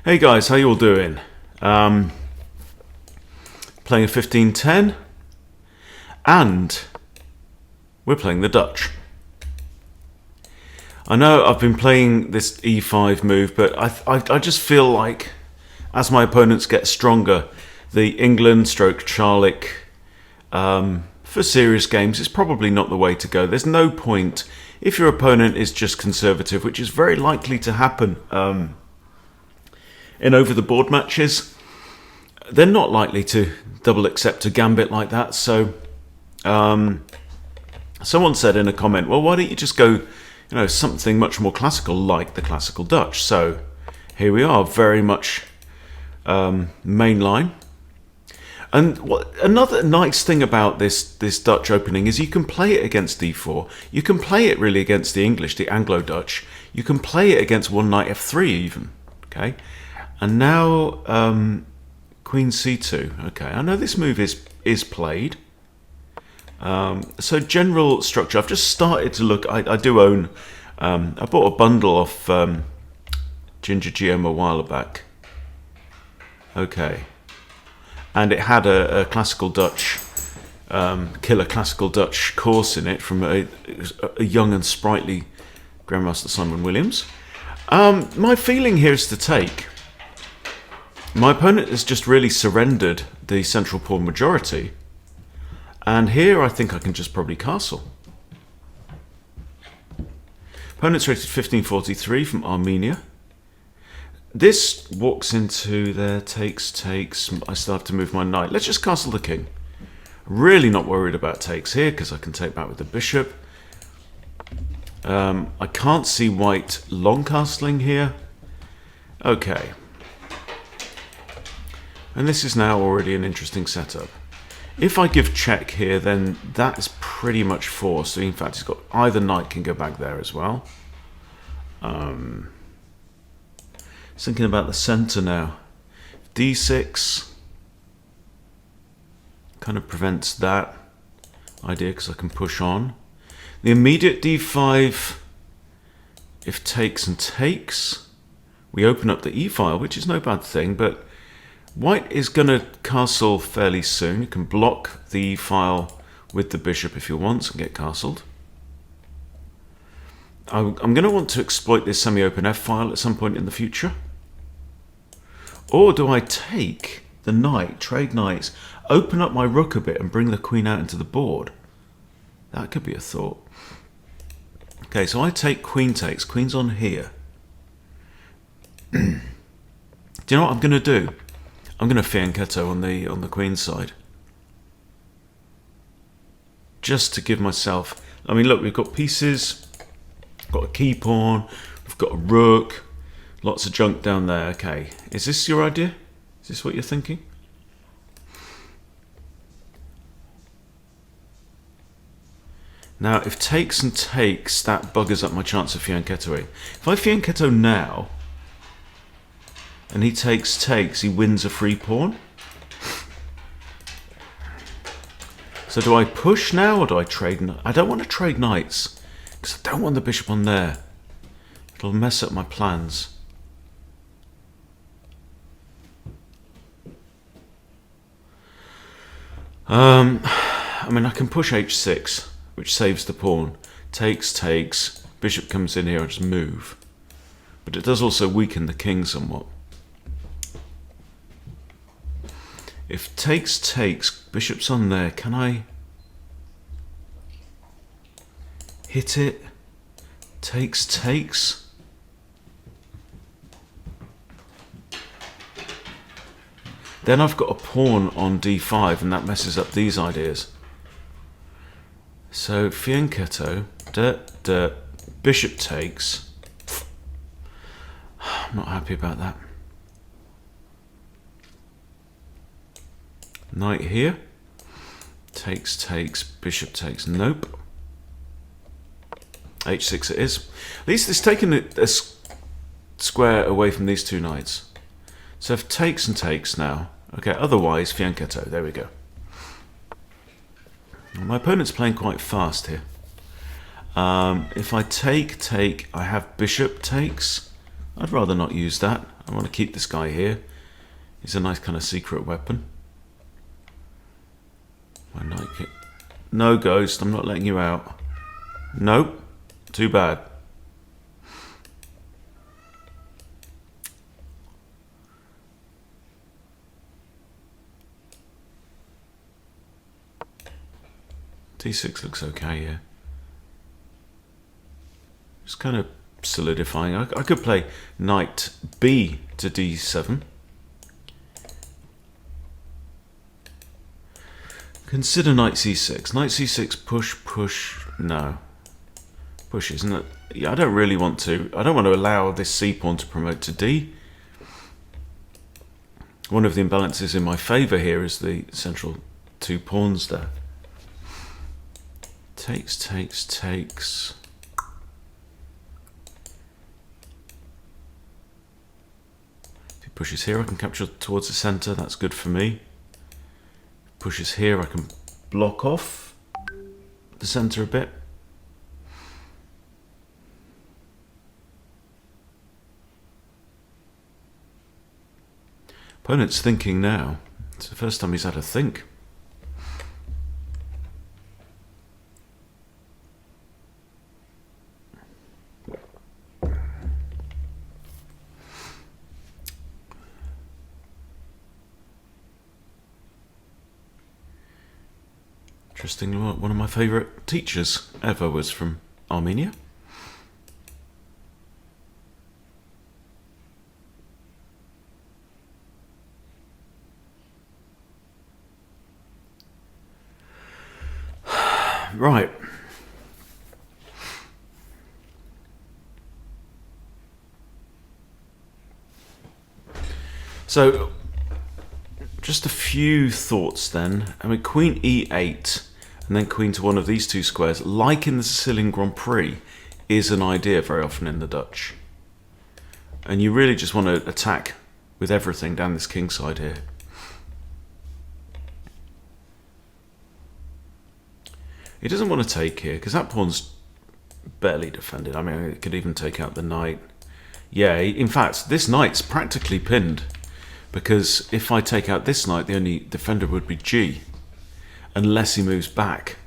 Hey guys, how you all doing? Playing a 15-10, and we're playing the Dutch. I know I've been playing this e5 move, but I just feel like as my opponents get stronger, the England stroke Charlick for serious games is probably not the way to go. There's no point if your opponent is just conservative, which is very likely to happen in over-the-board matches. They're not likely to double accept a gambit like that. So someone said in a comment, well, why don't you just go something much more classical like the classical Dutch? So here we are, very much mainline. And another nice thing about this Dutch opening is you can play it against d4. You can play it really against the English, the Anglo-Dutch. You can play it against one knight f3 even. Okay, and now queen c2. Okay, I know this move is played. So general structure. I've just started to look. I do own. I bought a bundle off Ginger GM a while back. Okay. And it had a classical Dutch, killer classical Dutch course in it from a young and sprightly Grandmaster Simon Williams. My feeling here is to take. My opponent has just really surrendered the central pawn majority. And here I think I can just probably castle. Opponent's rated 1543 from Armenia. This walks into there, takes. I still have to move my knight. Let's just castle the king. Really not worried about takes here because I can take back with the bishop. I can't see white long castling here. Okay. And this is now already an interesting setup. If I give check here, then that is pretty much forced. So in fact, it's got either knight can go back there as well. Thinking about the center now. d6 kind of prevents that idea because I can push on. The immediate d5, if takes and takes, we open up the e file, which is no bad thing, but white is going to castle fairly soon. You can block the e file with the bishop if you want and get castled. I'm going to want to exploit this semi-open f file at some point in the future. Or do I take the knight, trade knights, open up my rook a bit and bring the queen out into the board? That could be a thought. Okay, so I take queen takes. Queen's on here. Do you know what I'm going to do? I'm going to fianchetto on the queen's side. Just to give myself... I mean, look, we've got pieces. We've got a key pawn. We've got a rook. Lots of junk down there. Okay, is this your idea? Is this what you're thinking? Now, if takes and takes, that buggers up my chance of fianchettoing. If I fianchetto now, and he takes, he wins a free pawn. So do I push now, or do I trade? I don't want to trade knights, because I don't want the bishop on there. It'll mess up my plans. I mean, I can push h6, which saves the pawn. Takes, bishop comes in here, I just move. But it does also weaken the king somewhat. If takes, bishop's on there, can I hit it? Takes. Then I've got a pawn on d5, and that messes up these ideas. So fianchetto, bishop takes. I'm not happy about that. Knight here. Takes, bishop takes. Nope. h6 it is. At least it's taken a square away from these two knights. So if takes and takes now. Okay, otherwise fianchetto. There we go. My opponent's playing quite fast here. If I take, I have bishop takes. I'd rather not use that. I want to keep this guy here. He's a nice kind of secret weapon. My knight king. No, Ghost, I'm not letting you out. Nope. Too bad. D6 looks okay, yeah. Just kind of solidifying. I could play knight B to D7. Consider knight C6. Knight C6, push, no. Push, isn't it? Yeah, I don't really want to. I don't want to allow this C-pawn to promote to D. One of the imbalances in my favour here is the central 2 pawns there. Takes. If he pushes here, I can capture towards the centre. That's good for me. Pushes here, I can block off the centre a bit. Opponent's thinking now. It's the first time he's had a think. Interestingly, one of my favourite teachers ever was from Armenia. Right. So, just a few thoughts then. I mean, Queen E8 and then Queen to one of these 2 squares, like in the Sicilian Grand Prix, is an idea very often in the Dutch. And you really just want to attack with everything down this king side here. He doesn't want to take here, because that pawn's barely defended. I mean, it could even take out the knight. Yeah, in fact, this knight's practically pinned, because if I take out this knight, the only defender would be G, unless he moves back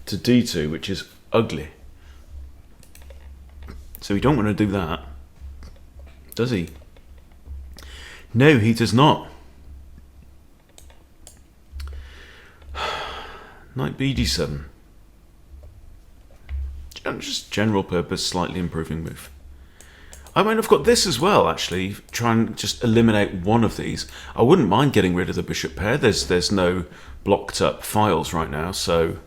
to D2, which is ugly. So we don't want to do that, does he? No, he does not. Knight BD7. Just general purpose, slightly improving move. I mean, I've got this as well, actually. Try and just eliminate one of these. I wouldn't mind getting rid of the bishop pair. There's no blocked up files right now, so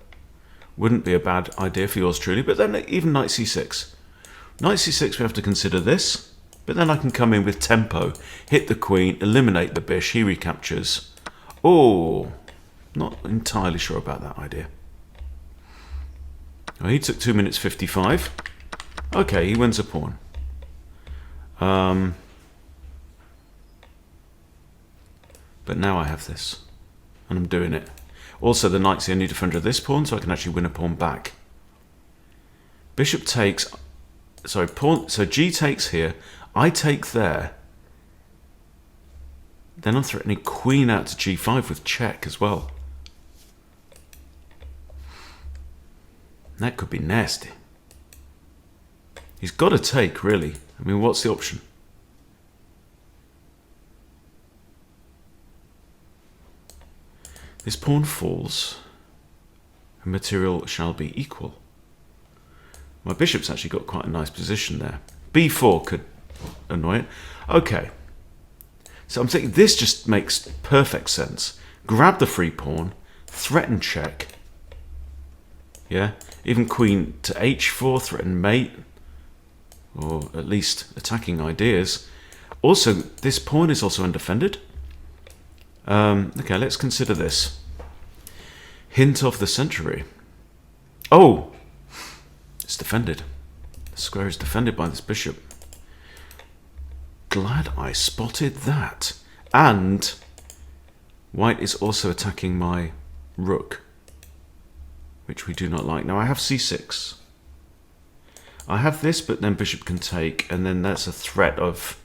wouldn't be a bad idea for yours truly. But then even knight c6. Knight c6, we have to consider this. But then I can come in with tempo, hit the queen, eliminate the bish, he recaptures. Oh, not entirely sure about that idea. Oh, he took 2 minutes 55. Okay, he wins a pawn. But now I have this, and I'm doing it. Also, the knight's the only defender of this pawn, so I can actually win a pawn back. Bishop takes, sorry, pawn. So G takes here. I take there. Then I'm threatening queen out to G5 with check as well. That could be nasty. He's got to take, really. I mean, what's the option? This pawn falls, and material shall be equal. My bishop's actually got quite a nice position there. B4 could annoy it. Okay. So I'm thinking this just makes perfect sense. Grab the free pawn, threaten check. Yeah, even queen to h4, threaten mate. Or at least attacking ideas. Also, this pawn is also undefended. Okay, let's consider this. Hint of the century. Oh! It's defended. The square is defended by this bishop. Glad I spotted that. And white is also attacking my rook, which we do not like. Now I have c6. I have this, but then bishop can take, and then that's a threat of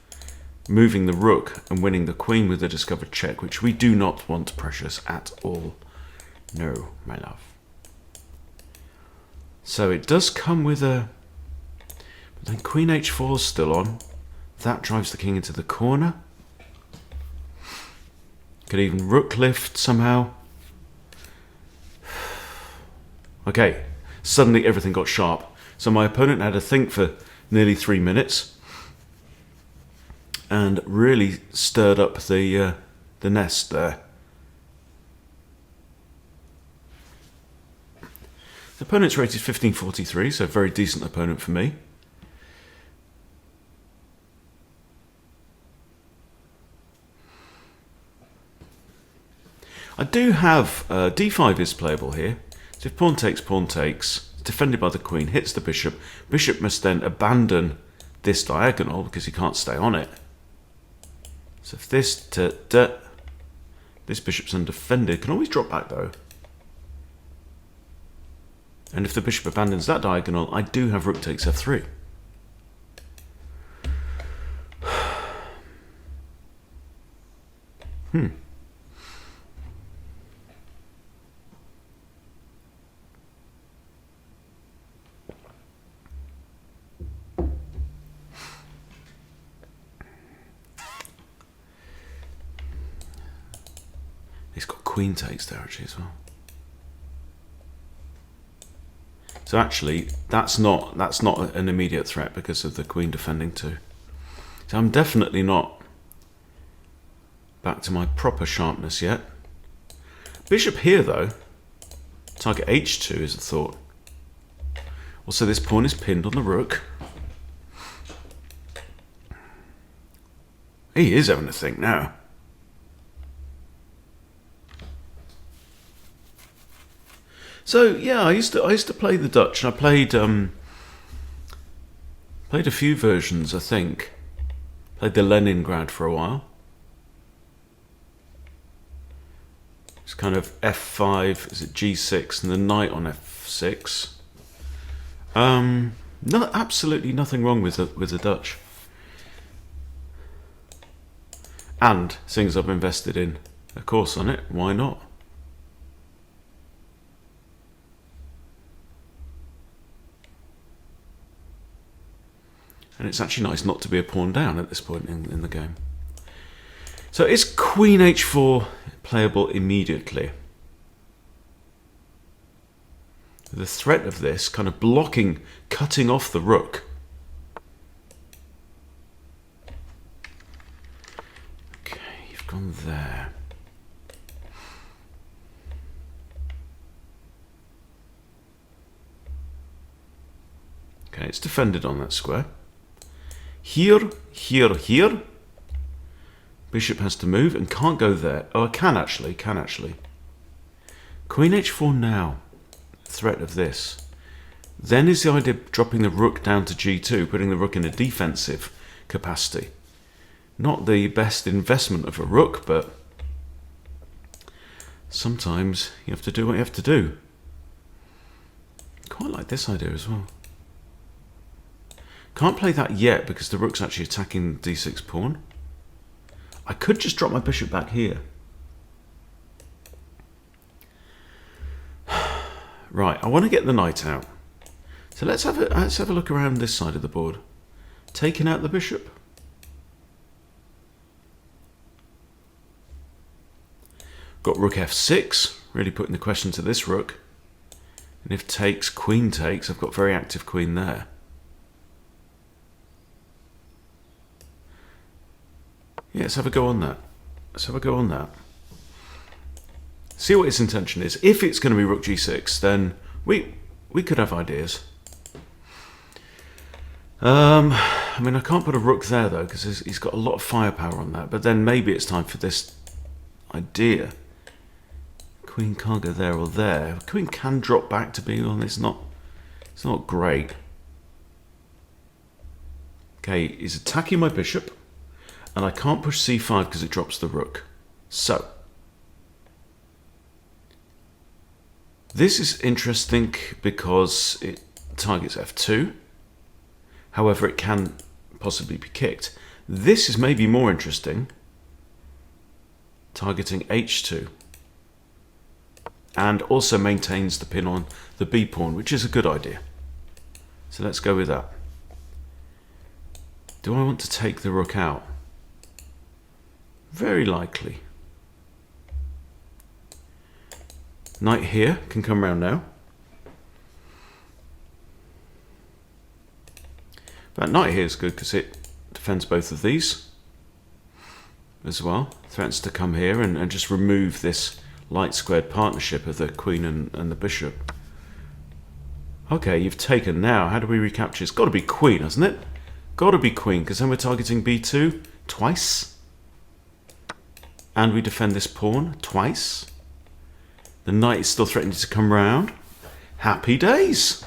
moving the rook and winning the queen with a discovered check, which we do not want, precious, at all. No, my love. So it does come with a... But then queen h4 is still on. That drives the king into the corner. Could even rook lift somehow. Okay, suddenly everything got sharp. So my opponent had to think for nearly 3 minutes and really stirred up the nest there. The opponent's rated 1543, so a very decent opponent for me. I do have d5 is playable here. So if pawn takes, defended by the queen, hits the bishop. Bishop must then abandon this diagonal because he can't stay on it. So if this bishop's undefended, can always drop back though. And if the bishop abandons that diagonal, I do have rook takes f3. He's got queen takes there actually as well. So actually, that's not an immediate threat because of the queen defending too. So I'm definitely not back to my proper sharpness yet. Bishop here though, target h2 is a thought. Also, this pawn is pinned on the rook. He is having a think now. So yeah, I used to play the Dutch, and I played a few versions. I think played the Leningrad for a while. It's kind of f5, is it g6, and the knight on f6. Absolutely nothing wrong with the Dutch. And seeing as I've invested in a course on it, why not? And it's actually nice not to be a pawn down at this point in the game. So is queen h4 playable immediately? The threat of this kind of blocking, cutting off the rook. Okay, you've gone there. Okay, it's defended on that square. Here. Bishop has to move and can't go there. Oh, I can actually. Queen h4 now. Threat of this. Then is the idea of dropping the rook down to g2, putting the rook in a defensive capacity. Not the best investment of a rook, but sometimes you have to do what you have to do. Quite like this idea as well. Can't play that yet because the rook's actually attacking the d6 pawn. I could just drop my bishop back here. Right, I want to get the knight out. So let's have a look around this side of the board. Taking out the bishop. Got rook f6, really putting the question to this rook. And if takes, queen takes, I've got very active queen there. Yeah, let's have a go on that. See what its intention is. If it's going to be rook g6, then we could have ideas. I mean, I can't put a rook there though because he's got a lot of firepower on that. But then maybe it's time for this idea. Queen can't go there or there. Queen can drop back to be on. It's not great. Okay, he's attacking my bishop. And I can't push c5 because it drops the rook. So, this is interesting because it targets f2. However, it can possibly be kicked. This is maybe more interesting, targeting h2, and also maintains the pin on the b pawn, which is a good idea. So let's go with that. Do I want to take the rook out? Very likely. Knight here can come round now. That knight here is good because it defends both of these as well. Threatens to come here and just remove this light squared partnership of the queen and the bishop. Okay, you've taken now. How do we recapture? It's got to be queen, hasn't it? Got to be queen, because then we're targeting b2 twice. And we defend this pawn twice. The knight is still threatening to come round. Happy days.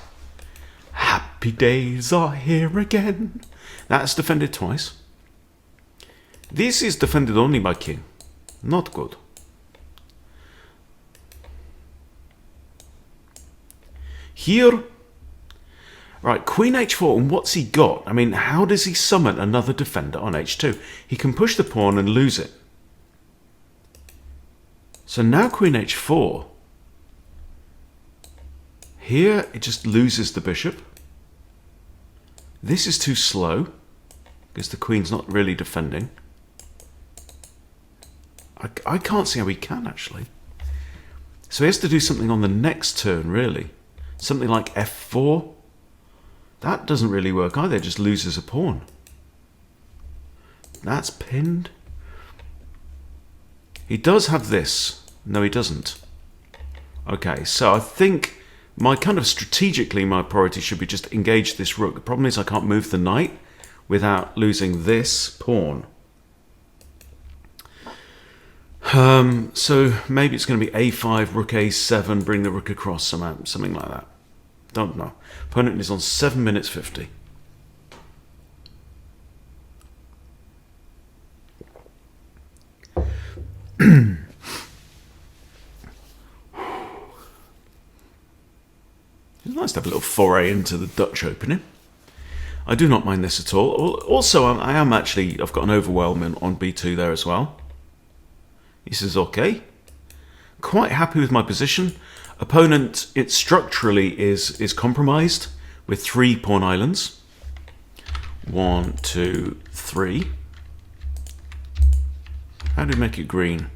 Happy days are here again. That's defended twice. This is defended only by king. Not good. Here. Right, queen h4, and what's he got? I mean, how does he summon another defender on h2? He can push the pawn and lose it. So now queen h4. Here, it just loses the bishop. This is too slow, because the queen's not really defending. I can't see how he can, actually. So he has to do something on the next turn, really. Something like f4. That doesn't really work either, it just loses a pawn. That's pinned. He does have this. No, he doesn't. Okay, so I think my kind of strategically, my priority should be just engage this rook. The problem is I can't move the knight without losing this pawn. So maybe it's going to be a5, rook a7, bring the rook across, something like that. Don't know. Opponent is on 7 minutes 50. It's nice to have a little foray into the Dutch opening. I do not mind this at all. Also, I've got an overwhelming on b2 there as well. He says, okay. Quite happy with my position. Opponent, it structurally is compromised with 3 pawn islands. 1, 2, 3. How do we make it green?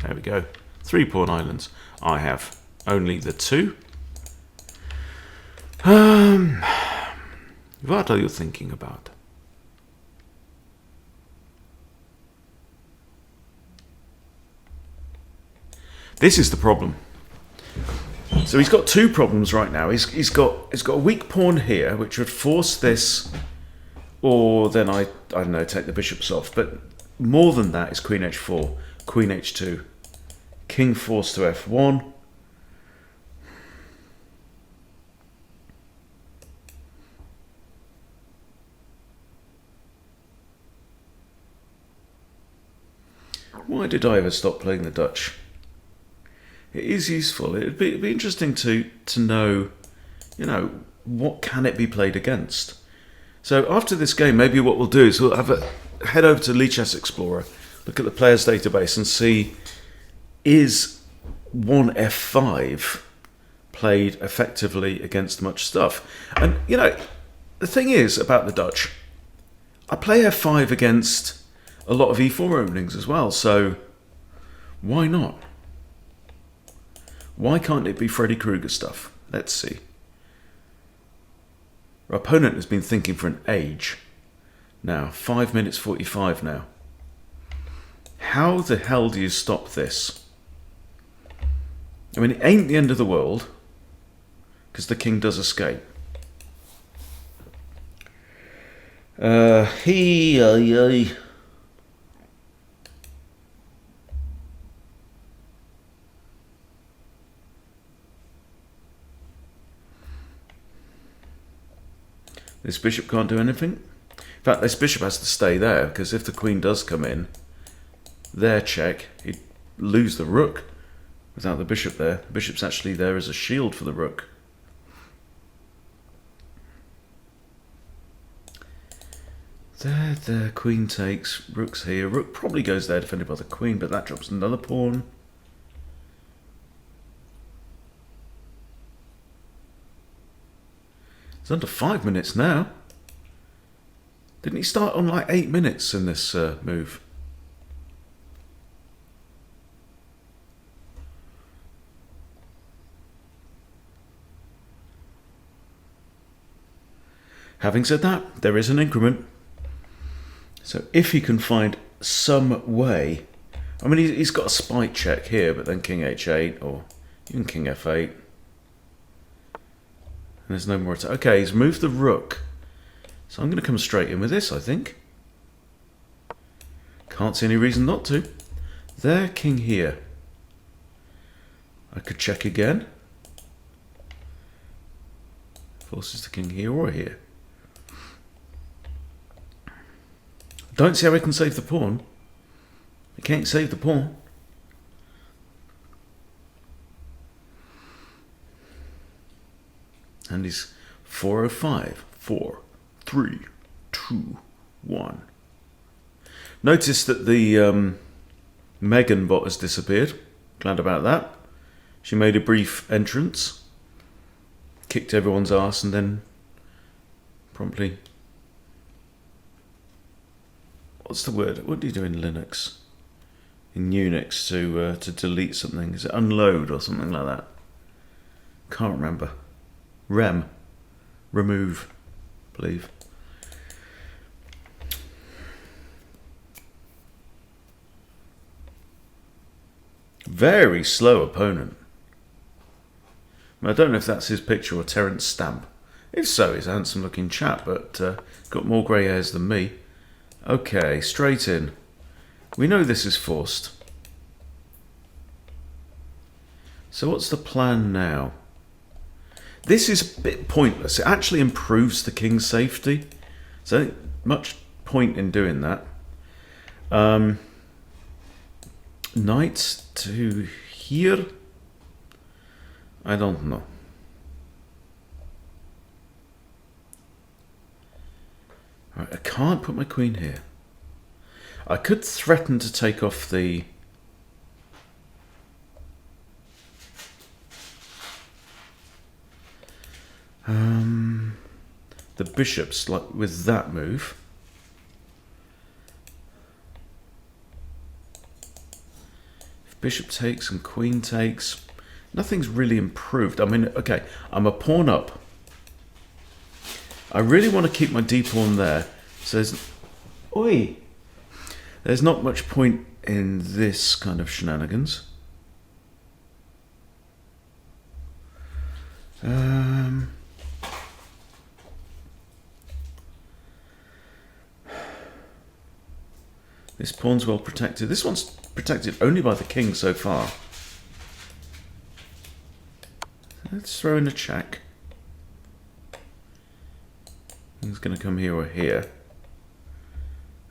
There we go. 3 pawn islands. I have only the 2. What are you thinking about? This is the problem. So he's got 2 problems right now. He's got a weak pawn here, which would force this, or then I don't know, take the bishops off. But more than that is queen h4, queen h2, king forced to f1. Why did I ever stop playing the Dutch? It is useful. It'd be interesting to know, what can it be played against? So after this game, maybe what we'll do is we'll head over to Lichess Explorer, look at the players database and see, is 1f5 played effectively against much stuff? And, the thing is about the Dutch, I play f5 against a lot of e4 openings as well, so why not? Why can't it be Freddy Krueger stuff? Let's see. Our opponent has been thinking for an age. Now, 5 minutes 45 now. How the hell do you stop this? I mean, it ain't the end of the world, because the king does escape. This bishop can't do anything. In fact, this bishop has to stay there, because if the queen does come in, their check, he'd lose the rook without the bishop there. The bishop's actually there as a shield for the rook. There, queen takes, rook's here. Rook probably goes there defended by the queen, but that drops another pawn. It's under 5 minutes now. Didn't he start on like 8 minutes in this move? Having said that, there is an increment. So if he can find some way... I mean, he's got a spite check here, but then king h8, or even king f8. And there's no more attack. Okay, he's moved the rook. So I'm going to come straight in with this, I think. Can't see any reason not to. There, king here. I could check again. Forces the king here or here. Don't see how he can save the pawn. He can't save the pawn. And he's 405. 4, 3, 2, 1. Notice that the Megan bot has disappeared. Glad about that. She made a brief entrance, kicked everyone's ass, and then promptly... What's the word? What do you do in Linux? In Unix to delete something? Is it unload or something like that? Can't remember. Rem. Remove, I believe. Very slow opponent. I don't know if that's his picture or Terence Stamp. If so, he's a handsome looking chap, but got more grey hairs than me. Okay, straight in. We know this is forced. So what's the plan now? This is a bit pointless. It actually improves the king's safety. So much point in doing that. Knight to here? I don't know. Right, I can't put my queen here. I could threaten to take off the... the bishops, like with that move. If bishop takes and queen takes, nothing's really improved. I mean, okay, I'm a pawn up. I really want to keep my d-pawn there. So there's not much point in this kind of shenanigans. This pawn's well protected. This one's protected only by the king so far. Let's throw in a check. He's going to come here or here.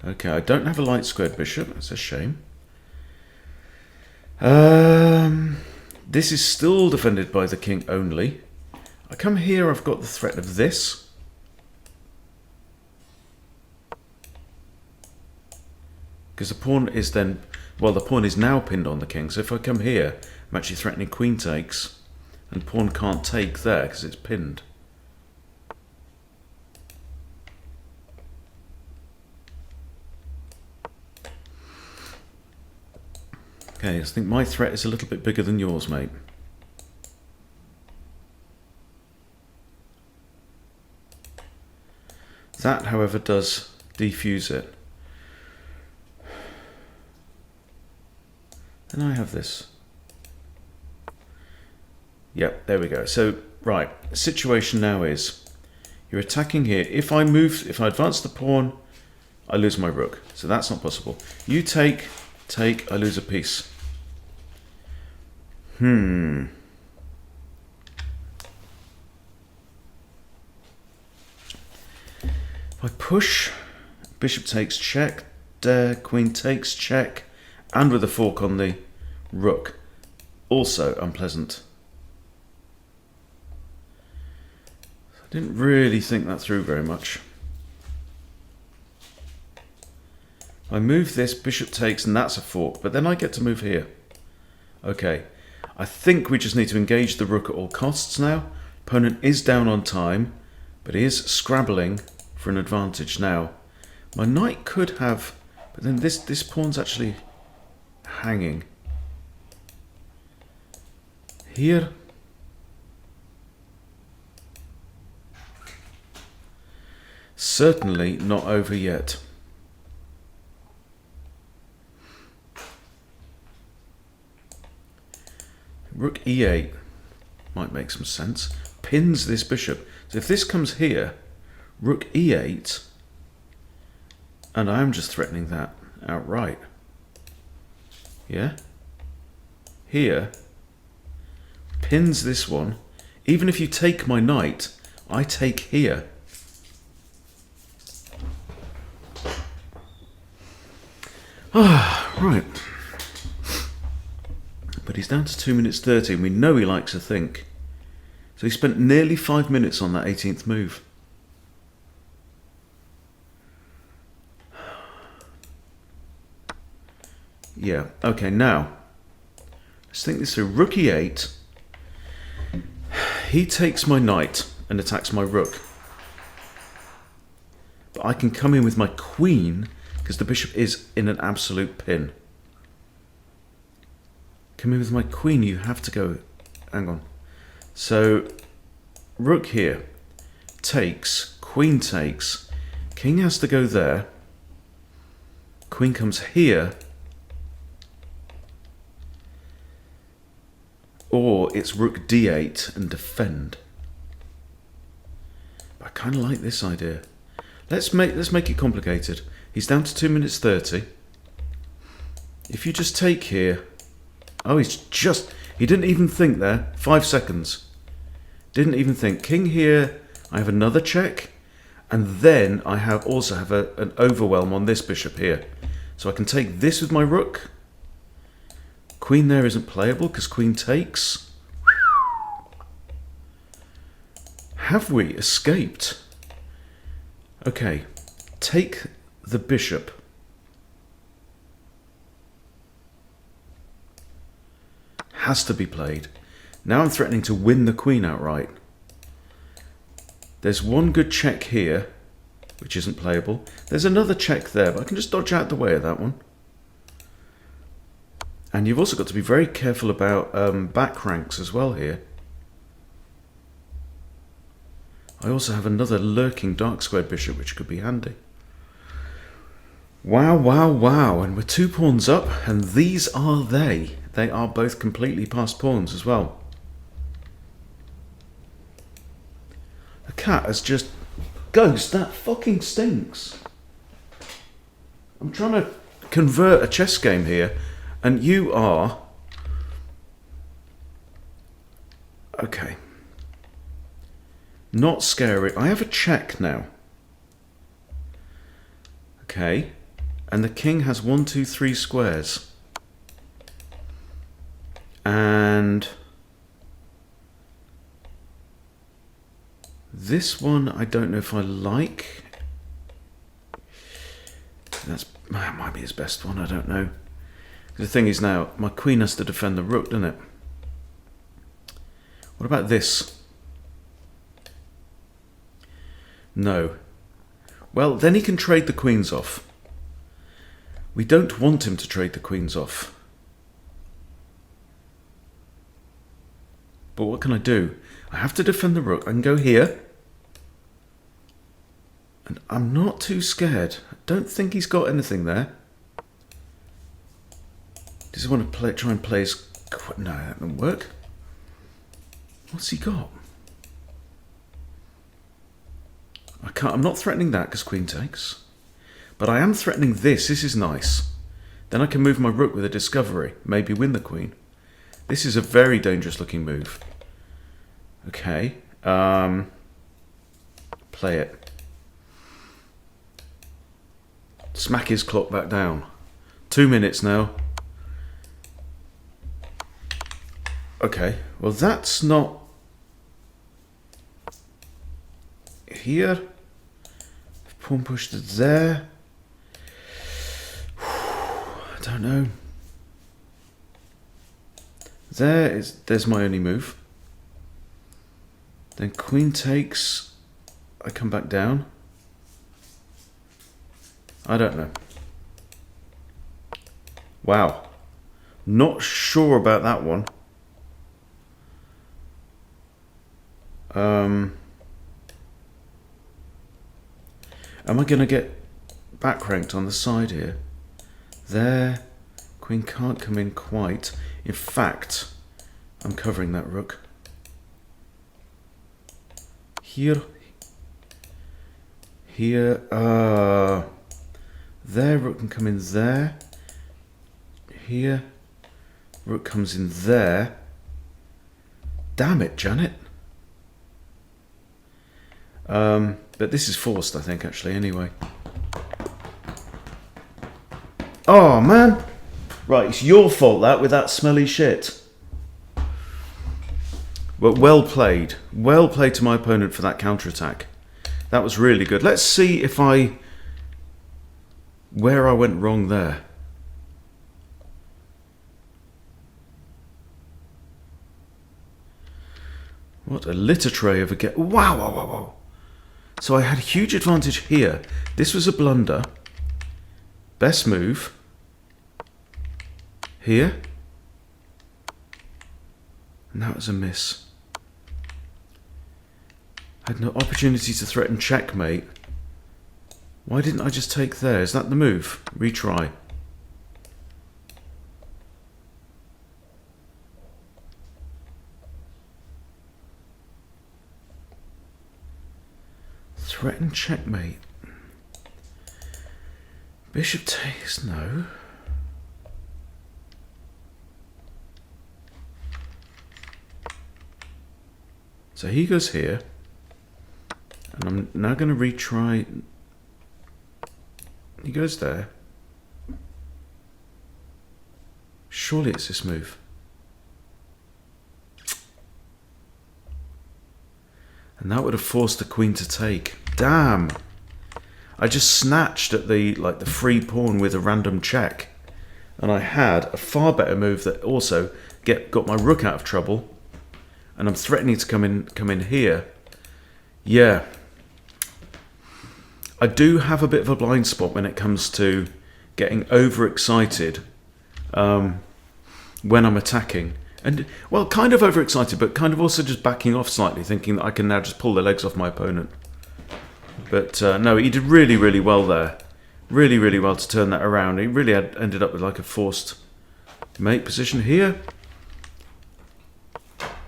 Okay, I don't have a light squared bishop. That's a shame. This is still defended by the king only. I come here, I've got the threat of this. Because the pawn is then... Well, the pawn is now pinned on the king. So if I come here, I'm actually threatening queen takes. And pawn can't take there because it's pinned. Okay, I think my threat is a little bit bigger than yours, mate. That, however, does defuse it. And I have this. Yep, there we go. So, right, the situation now is you're attacking here. If I advance the pawn, I lose my rook. So that's not possible. You take, I lose a piece. If I push, bishop takes check, queen takes check, and with a fork on the rook. Also unpleasant. I didn't really think that through very much. I move this, bishop takes, and that's a fork. But then I get to move here. Okay. I think we just need to engage the rook at all costs now. Opponent is down on time, but he is scrabbling for an advantage now. My knight could have... But then this pawn's actually hanging. Here. Certainly not over yet. Rook e8 might make some sense. Pins this bishop. So if this comes here, rook e8, and I'm just threatening that outright. Yeah? Here, pins this one. Even if you take my knight, I take here. Ah, right. But he's down to 2 minutes 30, and we know he likes to think. So he spent nearly 5 minutes on that 18th move. Yeah, okay, now, let's think this through. Rook e8. He takes my knight and attacks my rook. But I can come in with my queen, because the bishop is in an absolute pin. Come in with my queen, you have to go... Hang on. So, rook here. Takes. Queen takes. King has to go there. Queen comes here. Or it's rook d8 and defend. But I kind of like this idea. Let's make it complicated. He's down to 2 minutes 30. If you just take here... Oh, he didn't even think there. 5 seconds. Didn't even think. King here, I have another check. And then I also have an overwhelm on this bishop here. So I can take this with my rook. Queen there isn't playable because queen takes. Have we escaped? Okay. Take the bishop. Has to be played. Now I'm threatening to win the queen outright. There's one good check here, which isn't playable. There's another check there, but I can just dodge out the way of that one. And you've also got to be very careful about back ranks as well here. I also have another lurking dark squared bishop, which could be handy. Wow, wow, wow. And we're 2 pawns up, and these are they. They are both completely passed pawns as well. The cat has just... Ghost, that fucking stinks. I'm trying to convert a chess game here, and you are... Okay. Not scary. I have a check now. Okay. And the king has 1, 2, 3 squares. And this one I don't know if I like. That might be his best one, I don't know. The thing is now, my queen has to defend the rook, doesn't it? What about this? No. Well, then he can trade the queens off. We don't want him to trade the queens off. But what can I do? I have to defend the rook. I can go here. And I'm not too scared. I don't think he's got anything there. Does he want to try and play his... No, that won't work. What's he got? I'm not threatening that because queen takes. But I am threatening this. This is nice. Then I can move my rook with a discovery. Maybe win the queen. This is a very dangerous looking move. Okay. Play it. Smack his clock back down. 2 minutes now. Okay. Well, that's not... Here. Pawn pushed it there. don't know. There's my only move. Then queen takes. I come back down. I don't know. Wow. Not sure about that one. Am I going to get back ranked on the side here? There. Queen can't come in quite. In fact, I'm covering that rook. Here. Here. There, rook can come in there. Here. Rook comes in there. Damn it, Janet. But this is forced, I think, actually, anyway. Oh, man. Right, it's your fault, that, with that smelly shit. But well played. Well played to my opponent for that counterattack. That was really good. Let's see if where I went wrong there. What a litter tray of a get. Wow, wow, wow, wow. So I had a huge advantage here. This was a blunder. Best move. Here. And that was a miss. I had no opportunity to threaten checkmate. Why didn't I just take there? Is that the move? Retry. Threaten checkmate. Bishop takes, no. So he goes here. And I'm now going to retry. He goes there. Surely it's this move. And that would have forced the queen to take. Damn. I just snatched at the free pawn with a random check. And I had a far better move that also got my rook out of trouble. And I'm threatening to come in here. Yeah. I do have a bit of a blind spot when it comes to getting overexcited when I'm attacking. And, well, kind of overexcited, but kind of also just backing off slightly, thinking that I can now just pull the legs off my opponent. But, no, he did really, really well there. Really, really well to turn that around. He really ended up with like a forced mate position here.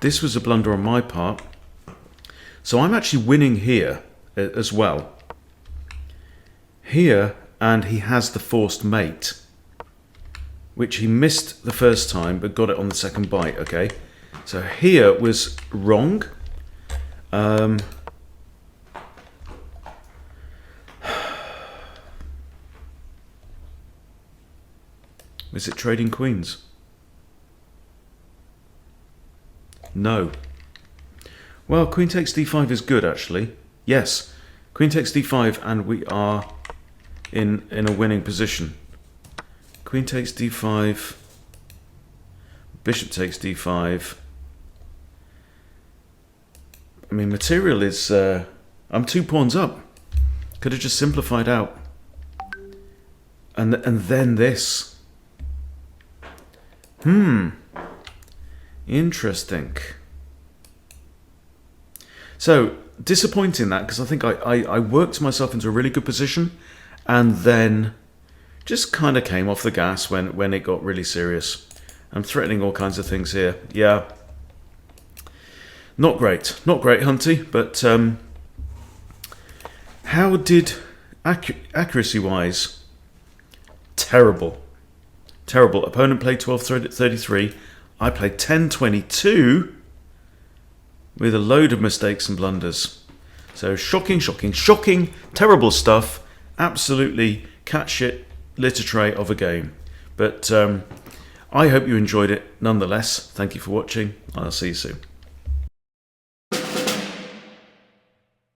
This was a blunder on my part. So I'm actually winning here as well. Here, and he has the forced mate, which he missed the first time, but got it on the second bite, okay? So here was wrong. Is it trading queens? No. Well, queen takes d5 is good, actually. Yes, queen takes d5, and we are in a winning position. Queen takes d5. Bishop takes d5. I mean, material is... I'm 2 pawns up. Could have just simplified out. And then this. Interesting. So, disappointing that, because I think I worked myself into a really good position, and then just kind of came off the gas when it got really serious. I'm threatening all kinds of things here. Yeah. Not great. Not great, Hunty, but how did... accuracy-wise, terrible. Terrible. Opponent played 12-33. I played 10-22 with a load of mistakes and blunders. So shocking, shocking, shocking, terrible stuff. Absolutely cat shit litter tray of a game. But I hope you enjoyed it nonetheless. Thank you for watching. I'll see you soon.